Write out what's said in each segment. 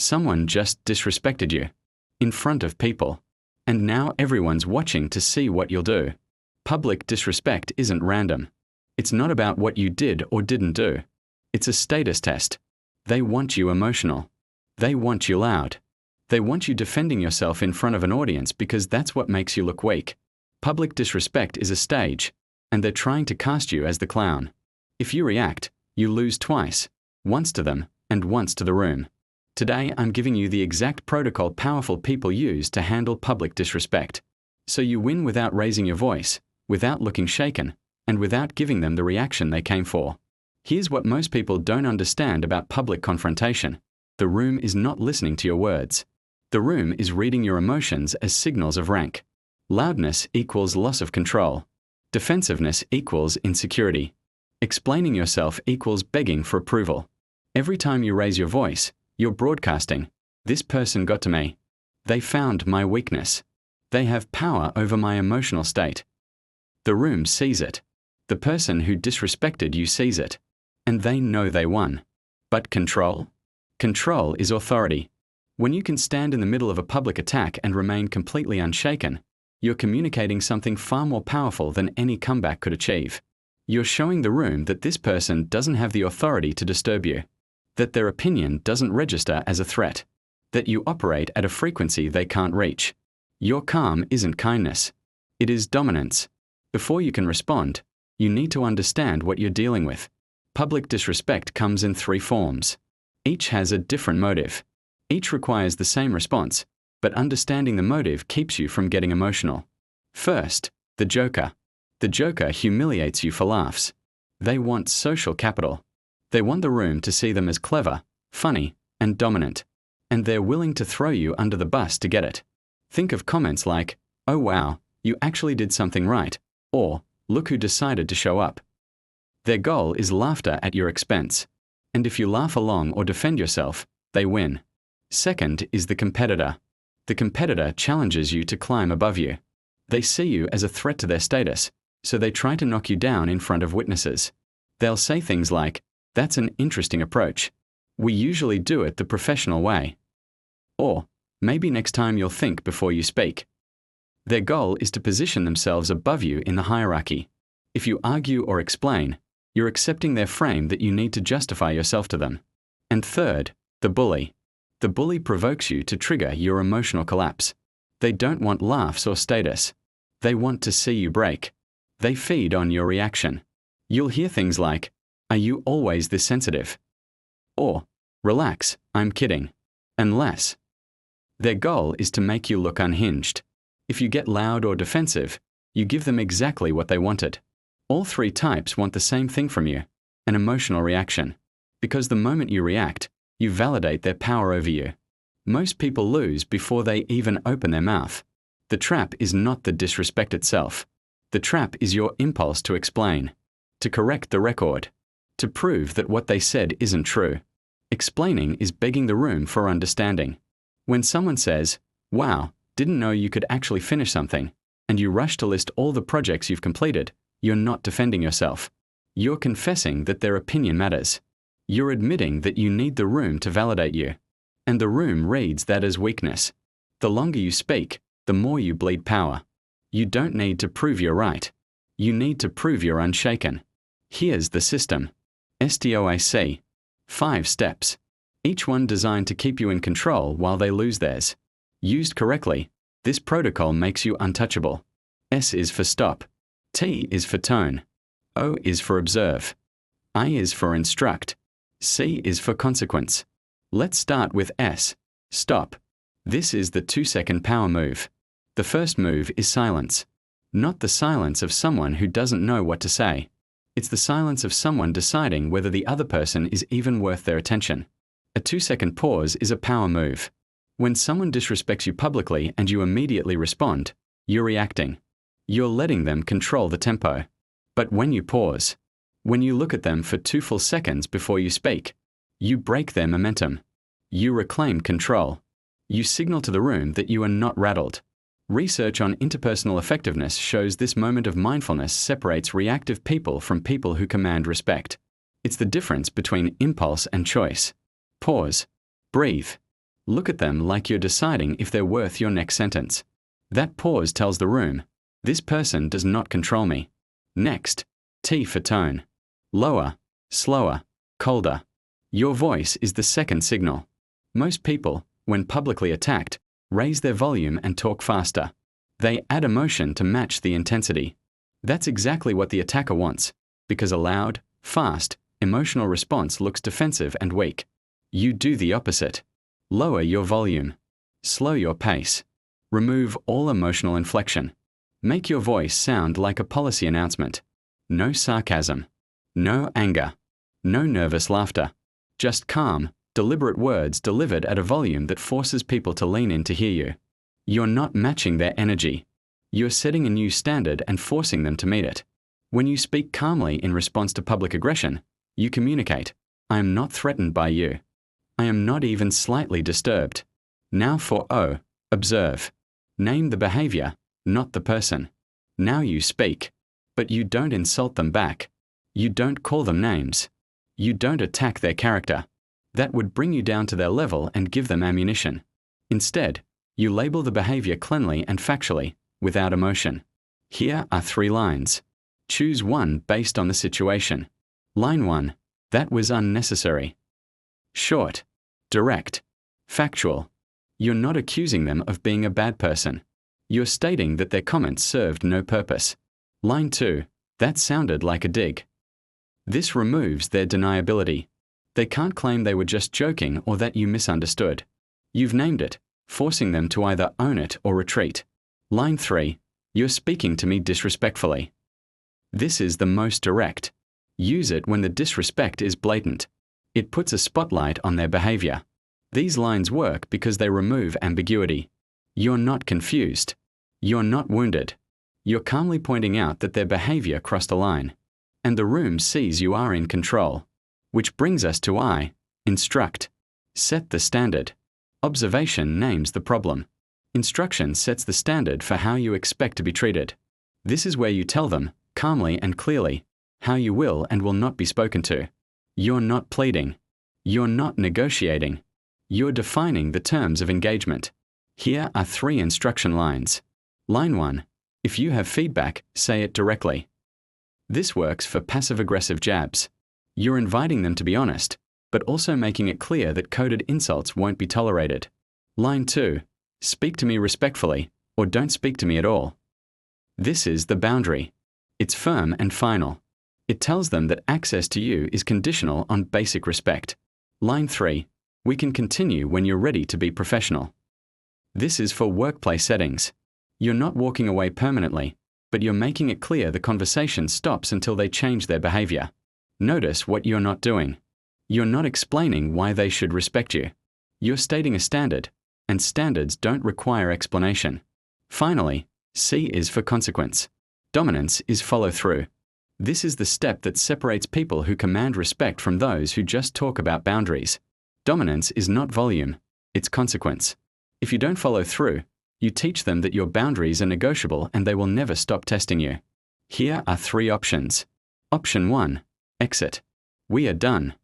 Someone just disrespected you. In front of people. And now everyone's watching to see what you'll do. Public disrespect isn't random. It's not about what you did or didn't do. It's a status test. They want you emotional. They want you loud. They want you defending yourself in front of an audience because that's what makes you look weak. Public disrespect is a stage, and they're trying to cast you as the clown. If you react, you lose twice, once to them and once to the room. Today, I'm giving you the exact protocol powerful people use to handle public disrespect. So you win without raising your voice, without looking shaken, and without giving them the reaction they came for. Here's what most people don't understand about public confrontation. The room is not listening to your words. The room is reading your emotions as signals of rank. Loudness equals loss of control. Defensiveness equals insecurity. Explaining yourself equals begging for approval. Every time you raise your voice, you're broadcasting, "This person got to me. They found my weakness. They have power over my emotional state." The room sees it. The person who disrespected you sees it. And they know they won. But control? Control is authority. When you can stand in the middle of a public attack and remain completely unshaken, you're communicating something far more powerful than any comeback could achieve. You're showing the room that this person doesn't have the authority to disturb you, that their opinion doesn't register as a threat, that you operate at a frequency they can't reach. Your calm isn't kindness. It is dominance. Before you can respond, you need to understand what you're dealing with. Public disrespect comes in 3 forms. Each has a different motive. Each requires the same response, but understanding the motive keeps you from getting emotional. First, the joker. The joker humiliates you for laughs. They want social capital. They want the room to see them as clever, funny, and dominant. And they're willing to throw you under the bus to get it. Think of comments like, "Oh wow, you actually did something right," or "Look who decided to show up." Their goal is laughter at your expense. And if you laugh along or defend yourself, they win. Second is the competitor. The competitor challenges you to climb above you. They see you as a threat to their status, so they try to knock you down in front of witnesses. They'll say things like, "That's an interesting approach. We usually do it the professional way." Or, "Maybe next time you'll think before you speak." Their goal is to position themselves above you in the hierarchy. If you argue or explain, you're accepting their frame that you need to justify yourself to them. And third, the bully. The bully provokes you to trigger your emotional collapse. They don't want laughs or status. They want to see you break. They feed on your reaction. You'll hear things like, "Are you always this sensitive?" Or, "Relax, I'm kidding." Unless. Their goal is to make you look unhinged. If you get loud or defensive, you give them exactly what they wanted. All 3 types want the same thing from you, an emotional reaction. Because the moment you react, you validate their power over you. Most people lose before they even open their mouth. The trap is not the disrespect itself. The trap is your impulse to explain, to correct the record, to prove that what they said isn't true. Explaining is begging the room for understanding. When someone says, "Wow, didn't know you could actually finish something," and you rush to list all the projects you've completed, you're not defending yourself. You're confessing that their opinion matters. You're admitting that you need the room to validate you. And the room reads that as weakness. The longer you speak, the more you bleed power. You don't need to prove you're right. You need to prove you're unshaken. Here's the system. STOIC. 5 steps. Each one designed to keep you in control while they lose theirs. Used correctly, this protocol makes you untouchable. S is for stop. T is for tone. O is for observe. I is for instruct. C is for consequence. Let's start with S. Stop. This is the 2-second power move. The first move is silence. Not the silence of someone who doesn't know what to say. It's the silence of someone deciding whether the other person is even worth their attention. A 2-second pause is a power move. When someone disrespects you publicly and you immediately respond, you're reacting. You're letting them control the tempo. But when you pause, when you look at them for 2 full seconds before you speak, you break their momentum. You reclaim control. You signal to the room that you are not rattled. Research on interpersonal effectiveness shows this moment of mindfulness separates reactive people from people who command respect. It's the difference between impulse and choice. Pause. Breathe. Look at them like you're deciding if they're worth your next sentence. That pause tells the room, this person does not control me. Next, T for tone. Lower, slower, colder. Your voice is the second signal. Most people, when publicly attacked, raise their volume and talk faster. They add emotion to match the intensity. That's exactly what the attacker wants, because a loud, fast, emotional response looks defensive and weak. You do the opposite. Lower your volume. Slow your pace. Remove all emotional inflection. Make your voice sound like a policy announcement. No sarcasm. No anger. No nervous laughter. Just calm, deliberate words delivered at a volume that forces people to lean in to hear you. You're not matching their energy. You're setting a new standard and forcing them to meet it. When you speak calmly in response to public aggression, you communicate, I am not threatened by you. I am not even slightly disturbed. Now for O, observe. Name the behavior, not the person. Now you speak, but you don't insult them back. You don't call them names. You don't attack their character. That would bring you down to their level and give them ammunition. Instead, you label the behavior cleanly and factually, without emotion. Here are 3 lines. Choose one based on the situation. Line 1, that was unnecessary. Short, direct, factual. You're not accusing them of being a bad person. You're stating that their comments served no purpose. Line 2, that sounded like a dig. This removes their deniability. They can't claim they were just joking or that you misunderstood. You've named it, forcing them to either own it or retreat. Line 3, you're speaking to me disrespectfully. This is the most direct. Use it when the disrespect is blatant. It puts a spotlight on their behavior. These lines work because they remove ambiguity. You're not confused. You're not wounded. You're calmly pointing out that their behavior crossed a line. And the room sees you are in control. Which brings us to I, instruct. Set the standard. Observation names the problem. Instruction sets the standard for how you expect to be treated. This is where you tell them, calmly and clearly, how you will and will not be spoken to. You're not pleading. You're not negotiating. You're defining the terms of engagement. Here are 3 instruction lines. Line 1, if you have feedback, say it directly. This works for passive-aggressive jabs. You're inviting them to be honest, but also making it clear that coded insults won't be tolerated. Line 2, speak to me respectfully, or don't speak to me at all. This is the boundary. It's firm and final. It tells them that access to you is conditional on basic respect. Line 3, we can continue when you're ready to be professional. This is for workplace settings. You're not walking away permanently, but you're making it clear the conversation stops until they change their behavior. Notice what you're not doing. You're not explaining why they should respect you. You're stating a standard, and standards don't require explanation. Finally, C is for consequence. Dominance is follow-through. This is the step that separates people who command respect from those who just talk about boundaries. Dominance is not volume, it's consequence. If you don't follow through, you teach them that your boundaries are negotiable and they will never stop testing you. Here are 3 options. Option 1, exit. We are done.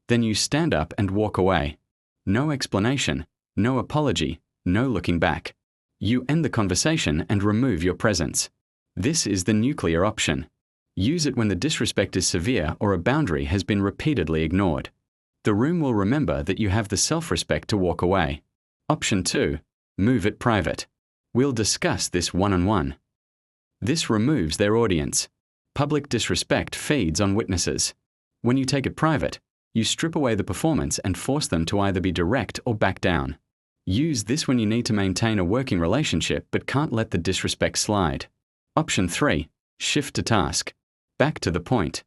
Then you stand up and walk away. No explanation, no apology, no looking back. You end the conversation and remove your presence. This is the nuclear option. Use it when the disrespect is severe or a boundary has been repeatedly ignored. The room will remember that you have the self-respect to walk away. Option 2, move it private. We'll discuss this one-on-one. This removes their audience. Public disrespect feeds on witnesses. When you take it private, you strip away the performance and force them to either be direct or back down. Use this when you need to maintain a working relationship but can't let the disrespect slide. Option 3, shift to task. Back to the point.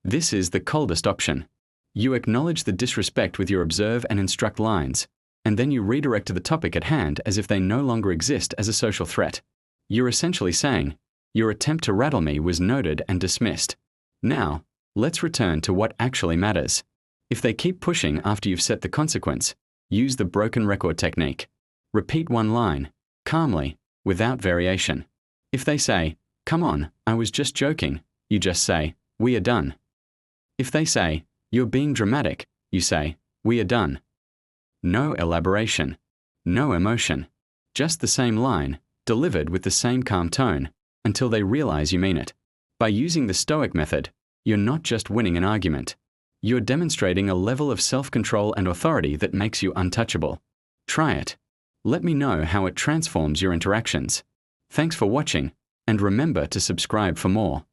This is the coldest option. You acknowledge the disrespect with your observe and instruct lines, and then you redirect to the topic at hand as if they no longer exist as a social threat. You're essentially saying, your attempt to rattle me was noted and dismissed. Now, let's return to what actually matters. If they keep pushing after you've set the consequence, use the broken record technique. Repeat one line, calmly, without variation. If they say, come on, I was just joking, you just say, we are done. If they say, you're being dramatic, you say, we are done. No elaboration. No emotion. Just the same line, delivered with the same calm tone, until they realize you mean it. By using the Stoic method, you're not just winning an argument. You're demonstrating a level of self-control and authority that makes you untouchable. Try it. Let me know how it transforms your interactions. Thanks for watching, and remember to subscribe for more.